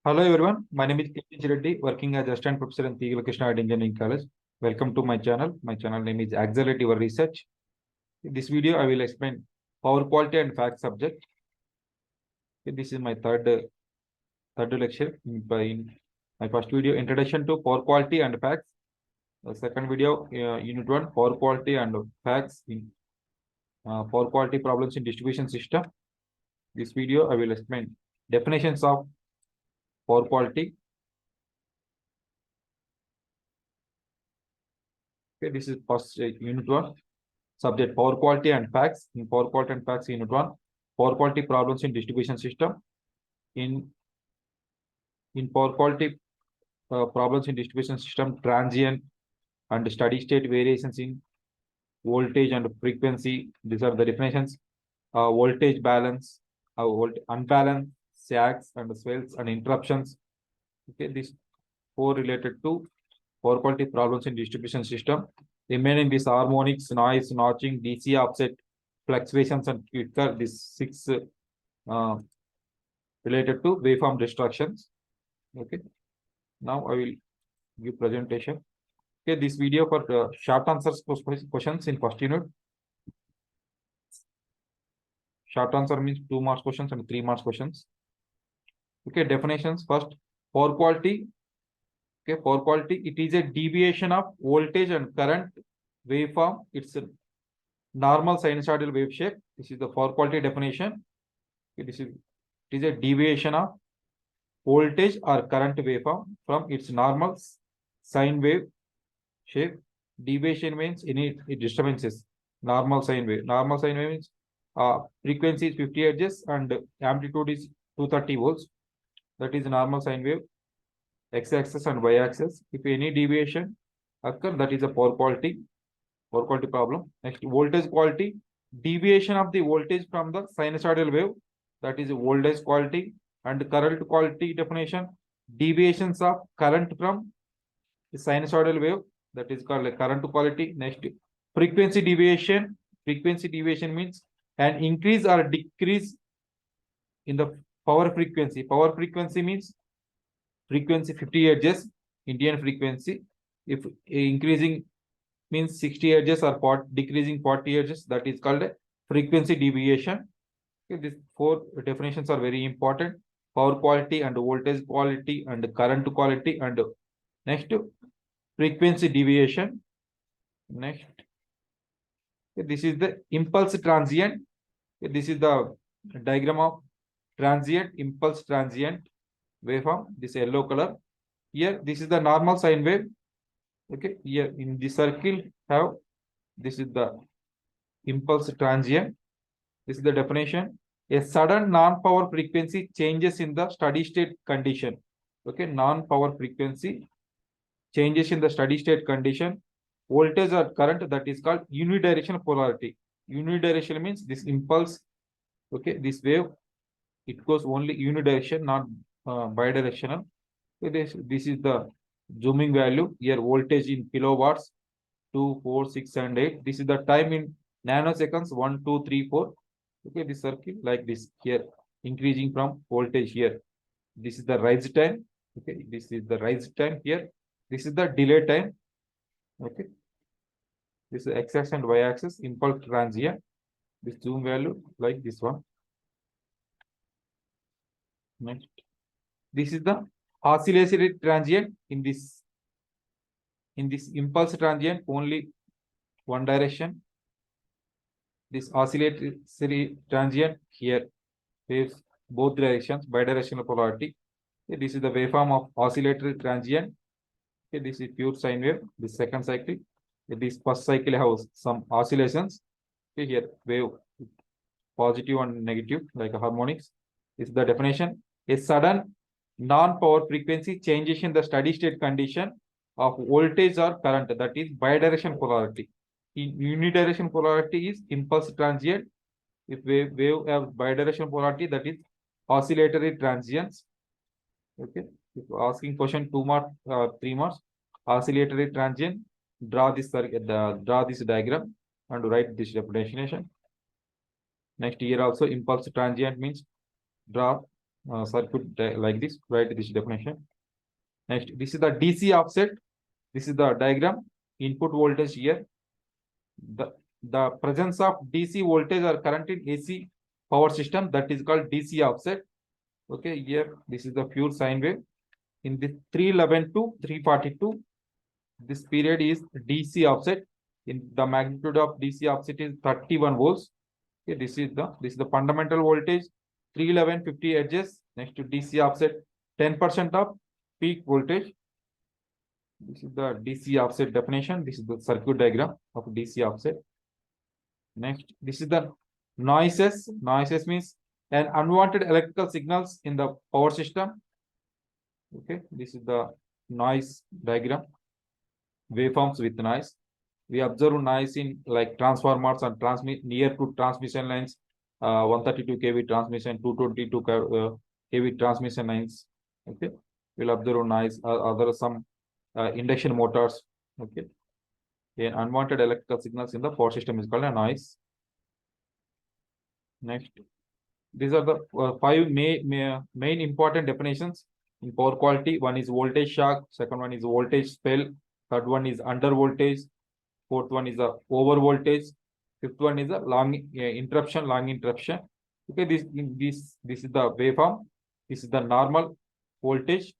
Hello everyone, my name is K. Reddy, working as assistant professor in Tegal Krishna Engineering College. Welcome to my channel. My channel name is Accelerate Your Research. In this video, I will explain power quality and facts subject. This is my third lecture. In my first video, introduction to power quality and facts. The second video, unit 1, power quality and facts in power quality problems in distribution system. This video, I will explain definitions of power quality. Okay, this is first unit 1. Subject power quality and facts. In power quality and facts, unit 1, power quality problems in distribution system. In power quality problems in distribution system, transient and steady state variations in voltage and frequency. These are the definitions. Voltage balance, unbalanced sags and swells and interruptions. Okay, these four related to power quality problems in distribution system. Remaining this harmonics, noise, notching, DC offset, fluctuations and quicker. These six related to waveform destructions. Okay. Now I will give presentation. Okay, this video for short answers questions in first unit. Short answer means 2 marks questions and 3 marks questions. Okay, definitions first. Power quality. Okay, power quality, it is a deviation of voltage and current waveform. It's a normal sinusoidal wave shape. This is the power quality definition. Okay, it is a deviation of voltage or current waveform from its normal sine wave shape. Deviation means any disturbances. Normal sine wave. Normal sine wave means frequency is 50 Hz and amplitude is 230 volts. That is normal sine wave. X-axis and Y-axis. If any deviation occur, that is a power quality problem. Next, voltage quality. Deviation of the voltage from the sinusoidal wave. That is voltage quality. And current quality definition. Deviations of current from the sinusoidal wave. That is called current quality. Next, frequency deviation. Frequency deviation means an increase or decrease in the power frequency. Power frequency means frequency 50 Hz, Indian frequency. If increasing means 60 Hz or decreasing 40 Hz, that is called a frequency deviation. Okay, these four definitions are very important. Power quality and voltage quality and current quality and next frequency deviation. Next, okay, this is the impulse transient. Okay, this is the diagram of transient, impulse transient waveform. This yellow color. Here, this is the normal sine wave. Okay, here in the circle have this is the impulse transient. This is the definition. A sudden non-power frequency changes in the steady state condition. Okay, non-power frequency changes in the steady state condition. Voltage or current, that is called unidirectional polarity. Unidirectional means this impulse, okay, this wave, it goes only unidirection, not bidirectional. So this is the zooming value. Here voltage in kilowatts, 2, 4, 6, and 8. This is the time in nanoseconds, 1, 2, 3, 4. Okay, this circle like this here, increasing from voltage here. This is the rise time. Okay, this is the rise time here. This is the delay time. Okay, this is x-axis and y-axis, impulse transient. This zoom value like this one. Next, this is the oscillatory transient. In this impulse transient, only one direction. This oscillatory transient here waves both directions, bidirectional polarity. Okay, this is the waveform of oscillatory transient. Okay, this is pure sine wave. This second cycle. Okay, this first cycle has some oscillations. Okay, here wave positive and negative like harmonics. This is the definition. A sudden non-power frequency changes in the steady state condition of voltage or current, that is bidirectional polarity. In unidirectional polarity is impulse transient. If wave have bidirectional polarity, that is oscillatory transients. Okay, if asking question 2 marks, 3 marks, oscillatory transient, draw this diagram and write this definition. Next, here also impulse transient means draw circuit like this. Write this definition. Next, this is the DC offset. This is the diagram. Input voltage here. The presence of DC voltage or current in AC power system, that is called DC offset. Okay, here this is the pure sine wave. In this 311 to 342, this period is DC offset. In the magnitude of DC offset is 31 volts. Okay, this is the fundamental voltage. 311 50 edges. Next to DC offset, 10% of peak voltage. This is the DC offset definition. This is the circuit diagram of DC offset. Next, this is the noises. Noises means an unwanted electrical signals in the power system. Okay, this is the noise diagram. Waveforms with noise. We observe noise in like transformers and near to transmission lines, 132 kV transmission, 222 kV transmission lines. Okay, we'll observe noise. Other some induction motors. Okay, an unwanted electrical signals in the power system is called a noise. Next, these are the five main important definitions in power quality. One is voltage shock. Second one is voltage spell. Third one is under voltage. Fourth one is a over voltage. Fifth one is a long interruption. Okay, this is the waveform. This is the normal voltage.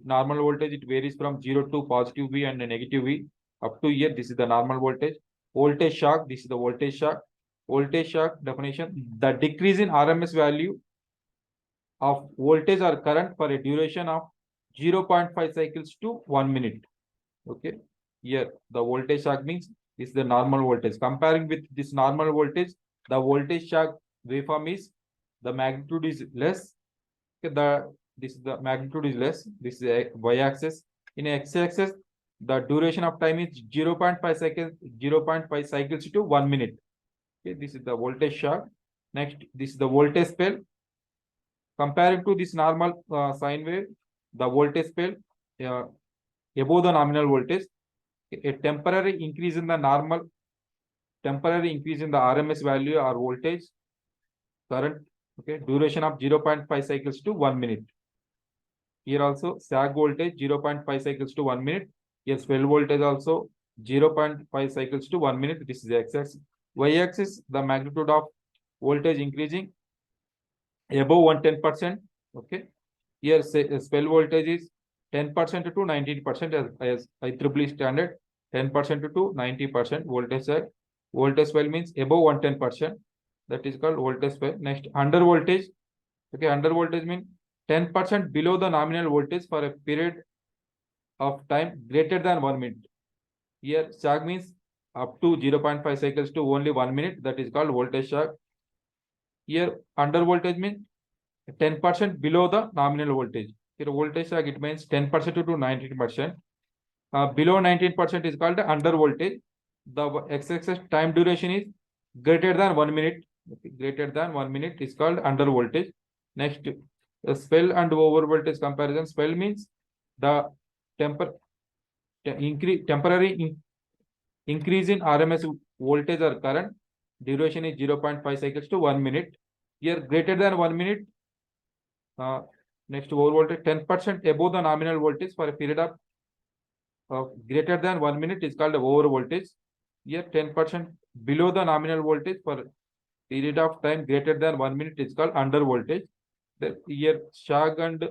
Normal voltage, it varies from 0 to positive V and negative V. Up to here, this is the normal voltage. Voltage shock, this is the voltage shock. Voltage shock definition, the decrease in RMS value of voltage or current for a duration of 0.5 cycles to 1 minute. Okay, here the voltage shock means this is the normal voltage. Comparing with this normal voltage, the voltage shock waveform is, the magnitude is less. Okay, this is the magnitude is less. This is a y-axis. In x-axis, the duration of time is 0.5 seconds, 0.5 cycles to 1 minute. Okay, this is the voltage shock. Next, this is the voltage spell. Compared to this normal sine wave, the voltage spell above the nominal voltage, a temporary increase in the RMS value or voltage current. Okay, duration of 0.5 cycles to 1 minute. Here also sag voltage 0.5 cycles to 1 minute. Here swell voltage also 0.5 cycles to 1 minute. This is the x-axis. Y-axis, the magnitude of voltage increasing above 110%. Okay. Here swell voltage is 10% to 19% as IEEE standard. 10% to 90% voltage sag. Voltage swell means above 110%. That is called voltage swell. Next, under voltage. Okay, under voltage means 10% below the nominal voltage for a period of time greater than 1 minute. Here, sag means up to 0.5 cycles to only 1 minute. That is called voltage sag. Here, under voltage means 10% below the nominal voltage. Here, voltage sag, it means 10% to 19%. Below 19% is called under voltage. The x-axis time duration is greater than 1 minute. Okay, greater than 1 minute is called under voltage. Next, swell and over voltage comparison. Swell means the temporary increase in RMS voltage or current. Duration is 0.5 cycles to 1 minute. Here, greater than 1 minute. Next, over voltage 10% above the nominal voltage for a period of greater than 1 minute is called over voltage. Here, 10% below the nominal voltage for period of time greater than 1 minute is called under voltage. Here, sag and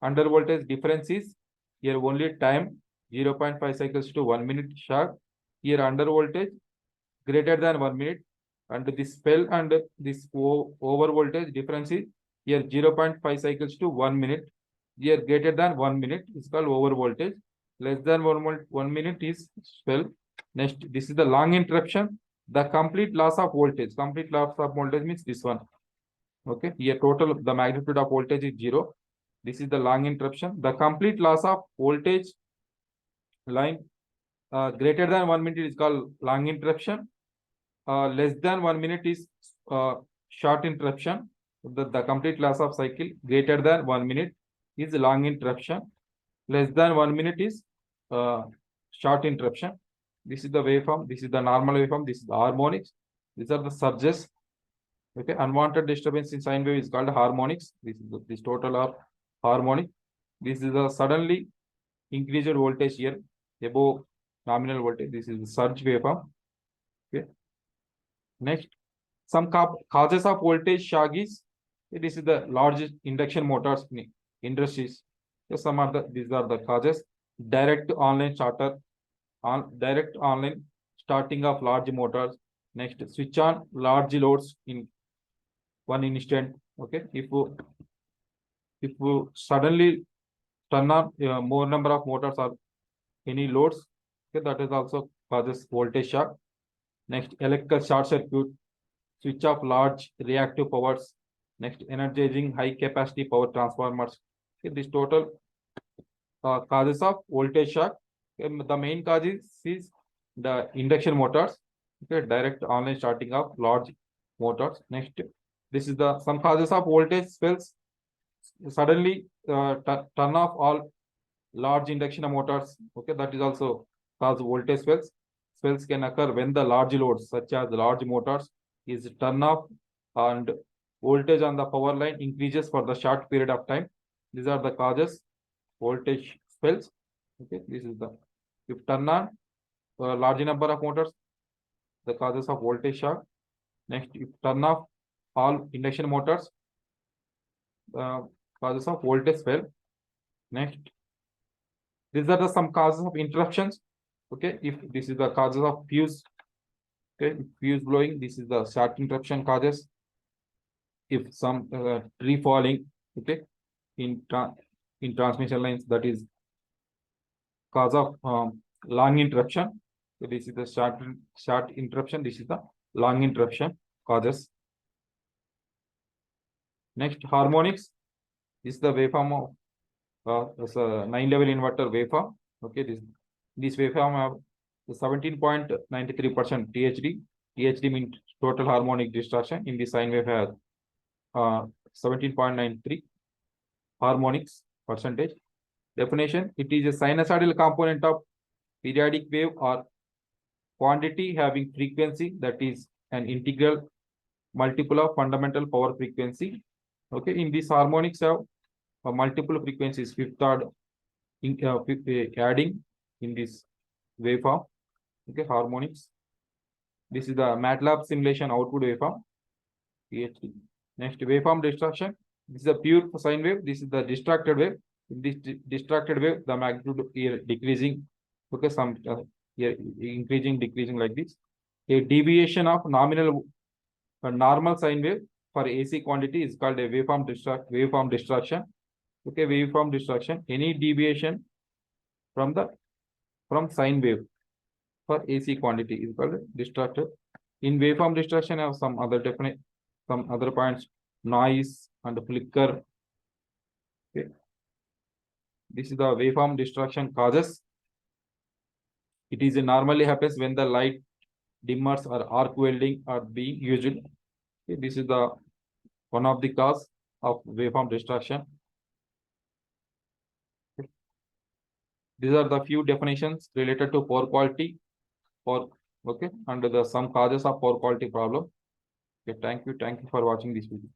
under voltage difference is here only time 0.5 cycles to 1 minute sag. Here, under voltage greater than 1 minute, and this spell and this over voltage difference is here 0.5 cycles to 1 minute. Here, greater than 1 minute is called over voltage. Less than 1 minute is spell. Next, this is the long interruption. The complete loss of voltage. Complete loss of voltage means this one. Okay. Here, total the magnitude of voltage is 0. This is the long interruption. The complete loss of voltage line greater than 1 minute is called long interruption. Less than 1 minute is short interruption. The complete loss of cycle greater than 1 minute is long interruption. Less than 1 minute is short interruption. This is the waveform. This is the normal waveform. This is the harmonics. These are the surges. Okay, unwanted disturbance in sine wave is called harmonics. This total are harmonic. This is a suddenly increased voltage here above nominal voltage. This is the surge waveform. Okay. Next, some causes of voltage shock is this is the largest induction motors in industries. So some are these are the causes. Direct online starter, direct online starting of large motors. Next, switch on large loads in one instant. Okay, if you suddenly turn on more number of motors or any loads, okay, that is also causes voltage shock. Next, electrical short circuit, switch off large reactive powers. Next, energizing high capacity power transformers. Okay, this total causes of voltage shock. The main causes is the induction motors. Okay, direct online starting of large motors. Next, this is the some causes of voltage swells. Suddenly turn off all large induction motors. Okay, that is also cause voltage swells. Swells can occur when the large loads, such as large motors, is turn off and voltage on the power line increases for the short period of time. These are the causes voltage swells. Okay, this is the if turn on large number of motors, the causes of voltage shock. Next, if turn off all induction motors, causes of voltage swell. Next, these are the some causes of interruptions. Okay, if this is the causes of fuse, okay, fuse blowing, this is the short interruption causes. If some tree falling, okay, in transmission lines, that is cause of long interruption. So this is the short interruption. This is the long interruption causes. Next, harmonics. This is the waveform of 9-level inverter waveform. Okay, this waveform have 17.93% THD. THD means total harmonic distortion. In the sine wave has 17.93 harmonics percentage. Definition: it is a sinusoidal component of periodic wave or quantity having frequency that is an integral multiple of fundamental power frequency. Okay, in this harmonics have multiple frequencies, fifth order adding in this waveform. Okay, harmonics. This is the MATLAB simulation output waveform. PhD. Next, waveform distortion. This is a pure sine wave. This is the distracted wave. In this distracted wave, the magnitude here decreasing. Okay, some here increasing, decreasing like this. A deviation of normal sine wave for AC quantity is called a waveform distortion. Okay, waveform distortion. Any deviation from sine wave for AC quantity is called distorted. In waveform distortion, I have some other points: noise and flicker. Okay, this is the waveform distortion causes. It is normally happens when the light dimmers or arc welding are being used. Okay, this is the one of the cause of waveform distortion. Okay. These are the few definitions related to poor quality for okay, and the some causes of poor quality problem. Okay, thank you for watching this video.